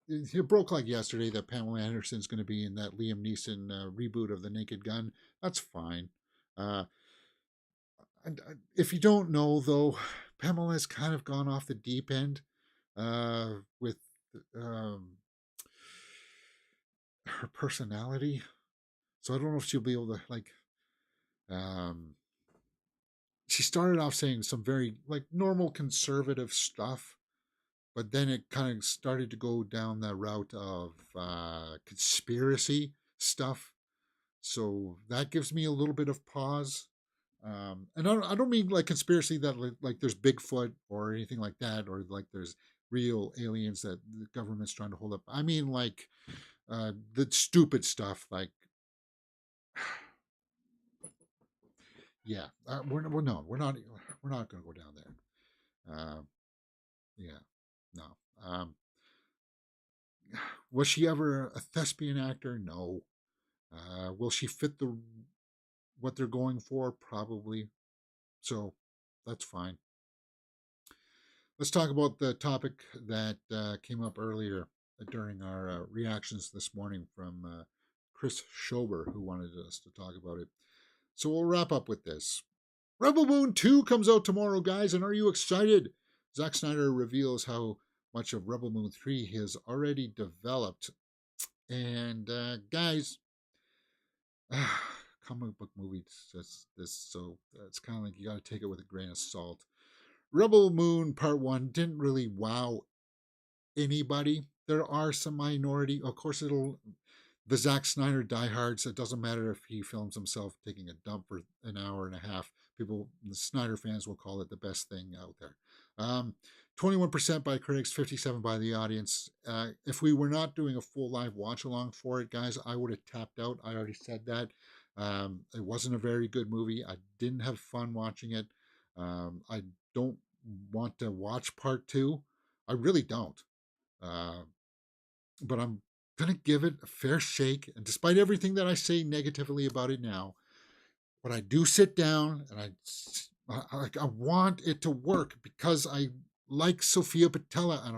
It broke like yesterday that Pamela Anderson's going to be in that Liam Neeson reboot of The Naked Gun. That's fine. And if you don't know, though, Pamela has kind of gone off the deep end with her personality. So I don't know if she'll be able to, like, she started off saying some very, like, normal conservative stuff, but then it kind of started to go down the route of conspiracy stuff. So that gives me a little bit of pause. And I don't mean like conspiracy that like there's Bigfoot or anything like that, or like there's real aliens that the government's trying to hold up. I mean like the stupid stuff like, yeah, we're not going to go down there. Yeah, no. Was she ever a thespian actor? No. Will she fit what they're going for? Probably. So that's fine. Let's talk about the topic that came up earlier during our reactions this morning from Chris Schober, who wanted us to talk about it. So we'll wrap up with this. Rebel Moon 2 comes out tomorrow, guys, and are you excited? Zack Snyder reveals how much of Rebel Moon 3 he has already developed. And guys, comic book movies, so it's kind of like you got to take it with a grain of salt. Rebel Moon Part 1 didn't really wow anybody. There are some minority. Of course, the Zack Snyder diehards, it doesn't matter if he films himself taking a dump for an hour and a half. People, the Snyder fans will call it the best thing out there. 21% by critics, 57% by the audience. If we were not doing a full live watch along for it, guys, I would have tapped out. I already said that. It wasn't a very good movie. I didn't have fun watching it. I don't want to watch part 2. I really don't. But I'm going to give it a fair shake. And despite everything that I say negatively about it now, when I do sit down and I want it to work because I like Sophia Patella and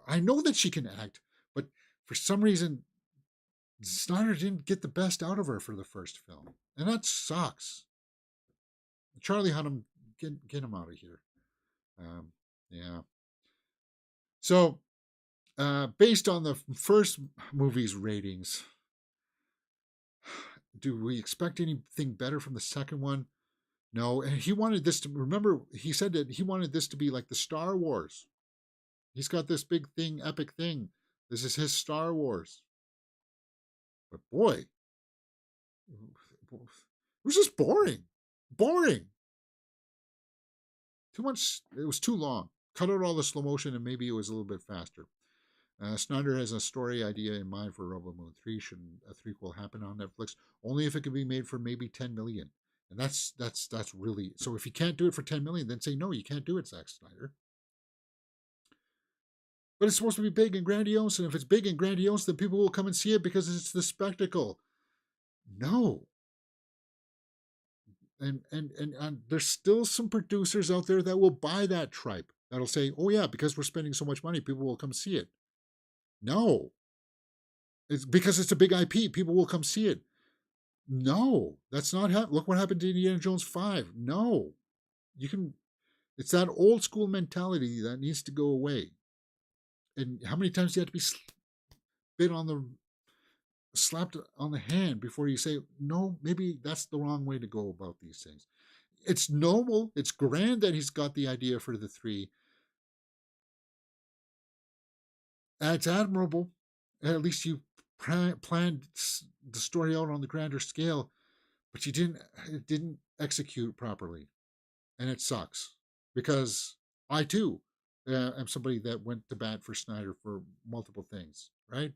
I know that she can act, but for some reason, Snyder didn't get the best out of her for the first film. And that sucks. Charlie Hunnam, get him out of here. Yeah. So, based on the first movie's ratings, do we expect anything better from the second one? No. And he wanted this to, remember, he said that he wanted this to be like the Star Wars. He's got this big thing, epic thing. This is his Star Wars. But boy, it was just boring. Boring. Too much, it was too long. Cut out all the slow motion and maybe it was a little bit faster. Snyder has a story idea in mind for Rebel Moon 3. Should a threequel happen on Netflix? Only if it can be made for maybe 10 million. And that's really, so if you can't do it for 10 million, then say no, you can't do it, Zack Snyder. But it's supposed to be big and grandiose, and if it's big and grandiose, then people will come and see it because it's the spectacle. No. And there's still some producers out there that will buy that tripe. That'll say, "Oh yeah, because we're spending so much money, people will come see it." No, it's because it's a big IP. People will come see it. No, that's not how. Look what happened to Indiana Jones 5. No, you can. It's that old school mentality that needs to go away. And how many times do you have to be slapped on the hand before you say, no, maybe that's the wrong way to go about these things. It's noble. It's grand that he's got the idea for the 3. It's admirable. At least you planned the story out on the grander scale, but it didn't execute properly. And it sucks because I too am somebody that went to bat for Snyder for multiple things, right?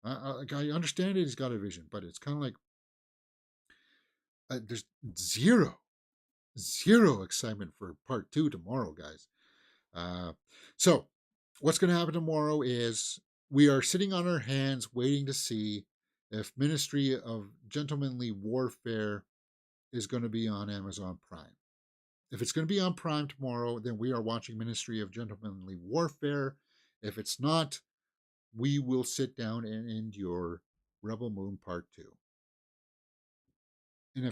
I understand it. He's got a vision, but it's kind of like there's zero excitement for part 2 tomorrow, guys. So what's going to happen tomorrow is we are sitting on our hands waiting to see if Ministry of Gentlemanly Warfare is going to be on Amazon Prime. If it's going to be on Prime tomorrow, then we are watching Ministry of Gentlemanly Warfare. If it's not, we will sit down and endure Rebel Moon Part 2. And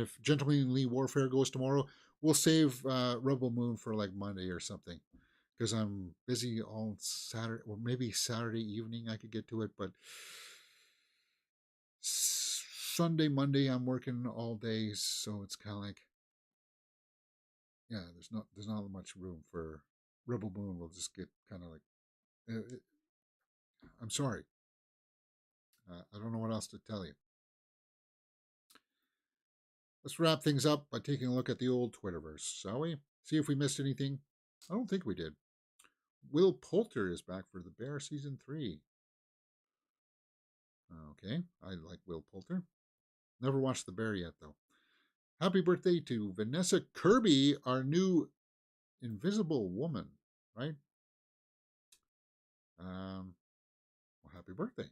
if Gentlemanly Warfare goes tomorrow, we'll save Rebel Moon for like Monday or something. Because I'm busy all Saturday, or maybe Saturday evening I could get to it, but Sunday, Monday I'm working all day, so it's kind of like, yeah, there's not much room for Rebel Moon. We'll just get kind of like, I'm sorry, I don't know what else to tell you. Let's wrap things up by taking a look at the old Twitterverse, shall we? See if we missed anything. I don't think we did. Will Poulter is back for The Bear Season 3. Okay, I like Will Poulter. Never watched The Bear yet, though. Happy birthday to Vanessa Kirby, our new Invisible Woman, right? Well, happy birthday.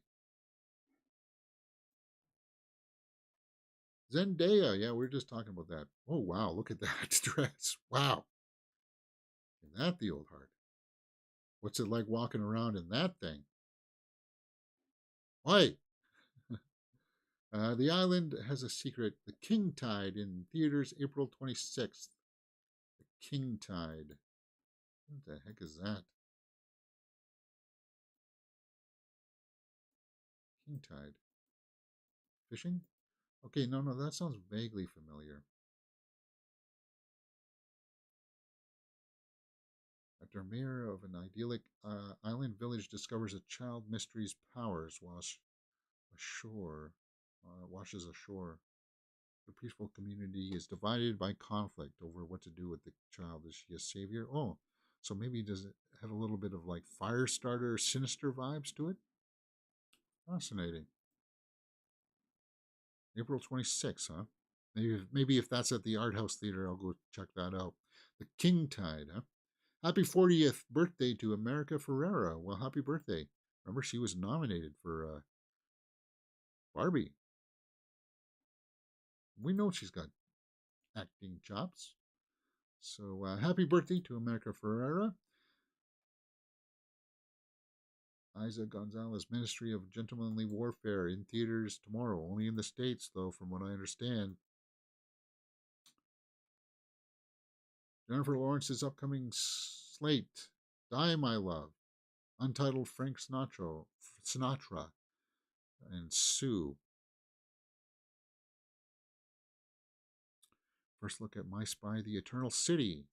Zendaya, yeah, we were just talking about that. Oh, wow, look at that dress. Wow. Isn't that the old heart? What's it like walking around in that thing? Why? The Island Has a Secret. The King Tide in theaters April 26th. The King Tide. What the heck is that? King Tide. Fishing? Okay, no, that sounds vaguely familiar. After a mayor of an idyllic island village discovers a child mystery's powers washes ashore. The peaceful community is divided by conflict over what to do with the child. Is she a savior? Oh, so maybe does it have a little bit of like Firestarter, Sinister vibes to it? Fascinating. April 26th, huh? Maybe if that's at the Art House Theater, I'll go check that out. The King Tide, huh? Happy 40th birthday to America Ferrera. Well, happy birthday. Remember, she was nominated for Barbie. We know she's got acting chops. So happy birthday to America Ferrera. Isa Gonzalez, Ministry of Gentlemanly Warfare in theaters tomorrow. Only in the States, though, from what I understand. Jennifer Lawrence's upcoming slate, Die My Love, Untitled Frank Sinatra, and Sue. First look at My Spy, The Eternal City.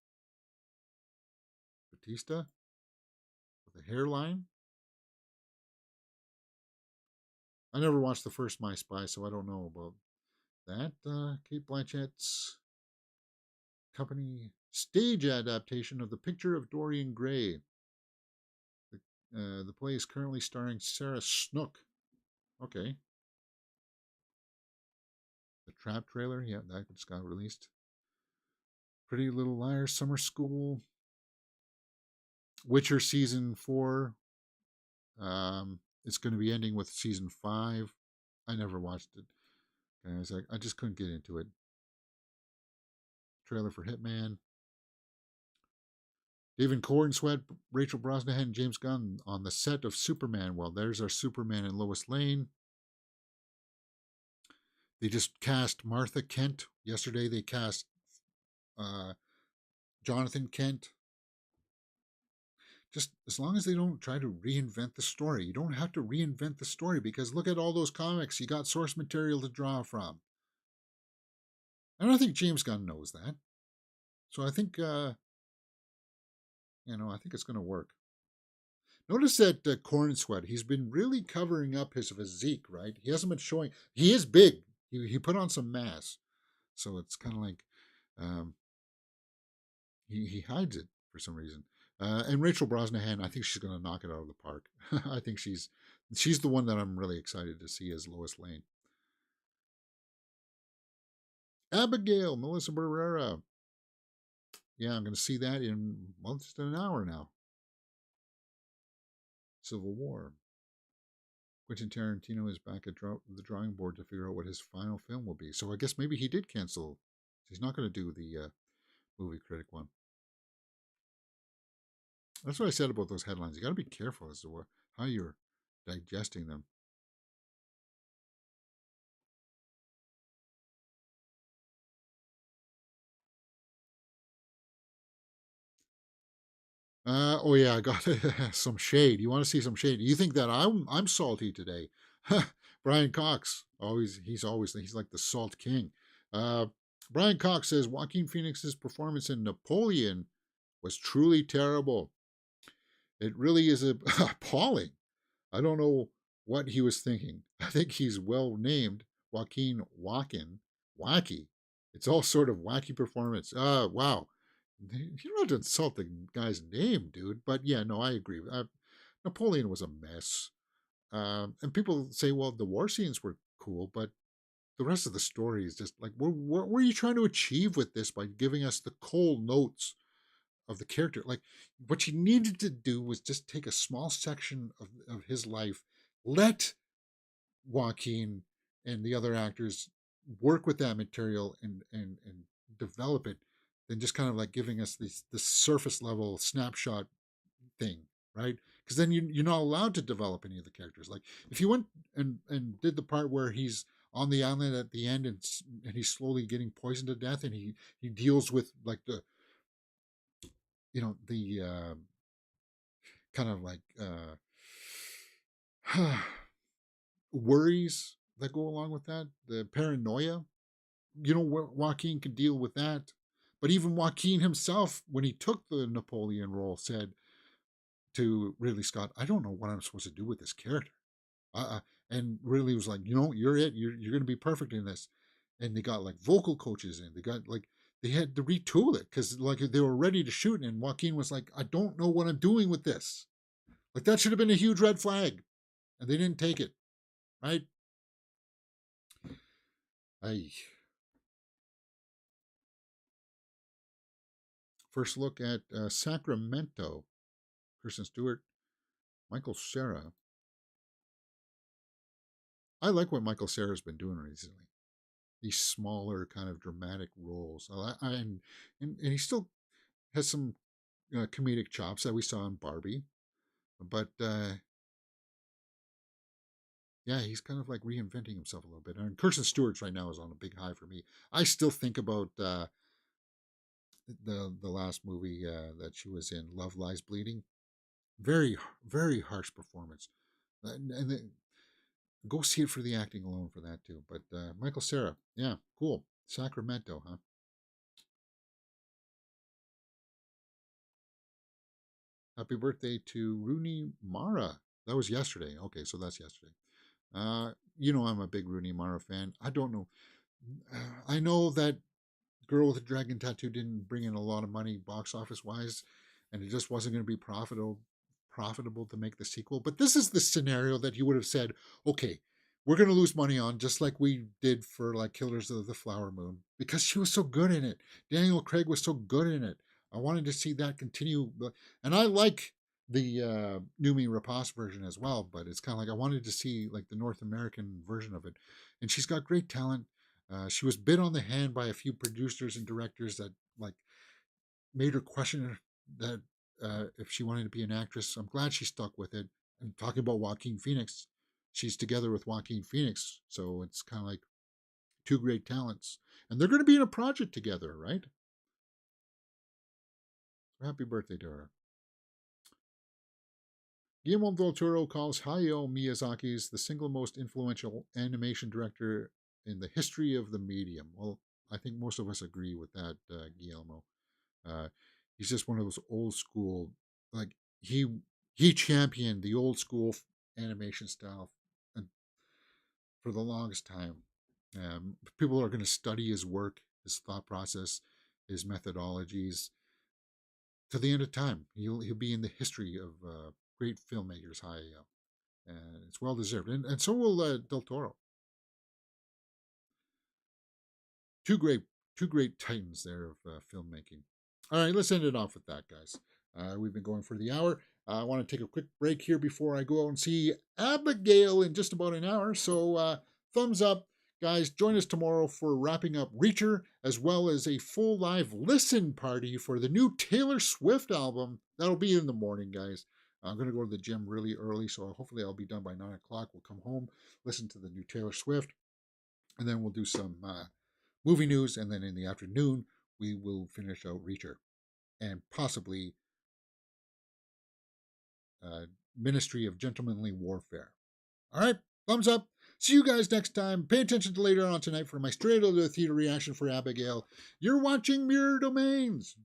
Batista with a hairline. I never watched the first My Spy, so I don't know about that. Kate Blanchett's company stage adaptation of The Picture of Dorian Gray. The play is currently starring Sarah Snook. Okay. The Trap trailer, yeah, that just got released. Pretty Little Liars, Summer School. Witcher Season 4. It's going to be ending with Season 5. I never watched it. I just couldn't get into it. trailer for Hitman. David Cornsweet, Rachel Brosnahan, and James Gunn on the set of Superman. Well, there's our Superman and Lois Lane. They just cast Martha Kent. Yesterday they cast Jonathan Kent. Just as long as they don't try to reinvent the story. You don't have to reinvent the story because look at all those comics. You got source material to draw from. And I think James Gunn knows that. So I think, I think it's going to work. Notice that Cornsweet, he's been really covering up his physique, right? He hasn't been showing. He is big. He put on some mass. So it's kind of like he hides it for some reason. And Rachel Brosnahan, I think she's going to knock it out of the park. I think she's the one that I'm really excited to see as Lois Lane. Abigail, Melissa Barrera. Yeah, I'm going to see that in, well, just an hour now. Civil War. Quentin Tarantino is back at the drawing board to figure out what his final film will be. So I guess maybe he did cancel. He's not going to do the movie critic one. That's what I said about those headlines. You got to be careful as to how you're digesting them. Oh yeah, I got some shade. You want to see some shade? You think that I'm salty today? Brian Cox, he's like the salt king. Brian Cox says Joaquin Phoenix's performance in Napoleon was truly terrible. It really is appalling. I don't know what he was thinking. I think he's well named Joaquin Wacky. It's all sort of wacky performance. Wow. You don't have to insult the guy's name, dude. But yeah, no, I agree. Napoleon was a mess. And people say, well, the war scenes were cool, but the rest of the story is just like, what were you trying to achieve with this by giving us the cold notes of the character? Like, what you needed to do was just take a small section of his life, let Joaquin and the other actors work with that material and develop it, than just kind of like giving us this surface level snapshot thing, right? Because then you're not allowed to develop any of the characters. Like if you went and did the part where he's on the island at the end and he's slowly getting poisoned to death, and he deals with like the kind of like worries that go along with that, the paranoia, Joaquin could deal with that. But even Joaquin himself, when he took the Napoleon role, said to Ridley Scott, I don't know what I'm supposed to do with this character. And Ridley was like, you're it. You're going to be perfect in this. And they got like vocal coaches in. They had to retool it because like they were ready to shoot. And Joaquin was like, I don't know what I'm doing with this. Like that should have been a huge red flag. And they didn't take it. Right? First look at Sacramento. Kristen Stewart, Michael Cera. I like what Michael Cera's been doing recently. These smaller kind of dramatic roles. And he still has some comedic chops that we saw in Barbie. But yeah, he's kind of like reinventing himself a little bit. And Kirsten Stewart's right now is on a big high for me. I still think about the last movie that she was in, Love Lies Bleeding. Very, very harsh performance. And go see it for the acting alone for that too. But Michael Cera, yeah, cool. Sacramento, huh? Happy birthday to Rooney Mara. That was yesterday. Okay, so that's yesterday. I'm a big Rooney Mara fan. I don't know. I know that Girl with a Dragon Tattoo didn't bring in a lot of money box office wise, and it just wasn't going to be profitable to make the sequel. But this is the scenario that you would have said, okay, we're going to lose money on, just like we did for like Killers of the Flower Moon, because she was so good in it. Daniel Craig was so good in it. I wanted to see that continue. And I like the Noomi Rapace version as well, but it's kind of like I wanted to see like the North American version of it. And she's got great talent. She was bit on the hand by a few producers and directors that like made her question that if she wanted to be an actress. I'm glad she stuck with it. And talking about Joaquin Phoenix, she's together with Joaquin Phoenix, so it's kind of like two great talents, and they're going to be in a project together, right? Happy birthday to her. Guillermo del Toro calls Hayao Miyazaki the single most influential animation director in the history of the medium. Well, I think most of us agree with that, Guillermo. He's just one of those old school, like he championed the old school animation style and for the longest time. People are going to study his work, his thought process, his methodologies to the end of time. He'll be in the history of great filmmakers, Hayao, and it's well deserved. And so will Del Toro. Two great titans there of filmmaking. All right, let's end it off with that, guys. We've been going for the hour. I want to take a quick break here before I go out and see Abigail in just about an hour. So thumbs up, guys. Join us tomorrow for wrapping up Reacher, as well as a full live listen party for the new Taylor Swift album. That'll be in the morning, guys. I'm going to go to the gym really early, so hopefully I'll be done by 9 o'clock. We'll come home, listen to the new Taylor Swift, and then we'll do some movie news, and then in the afternoon, we will finish out Reacher and possibly Ministry of Gentlemanly Warfare. All right, thumbs up. See you guys next time. Pay attention to later on tonight for my straight out of the theater reaction for Abigail. You're watching Mirror Domains.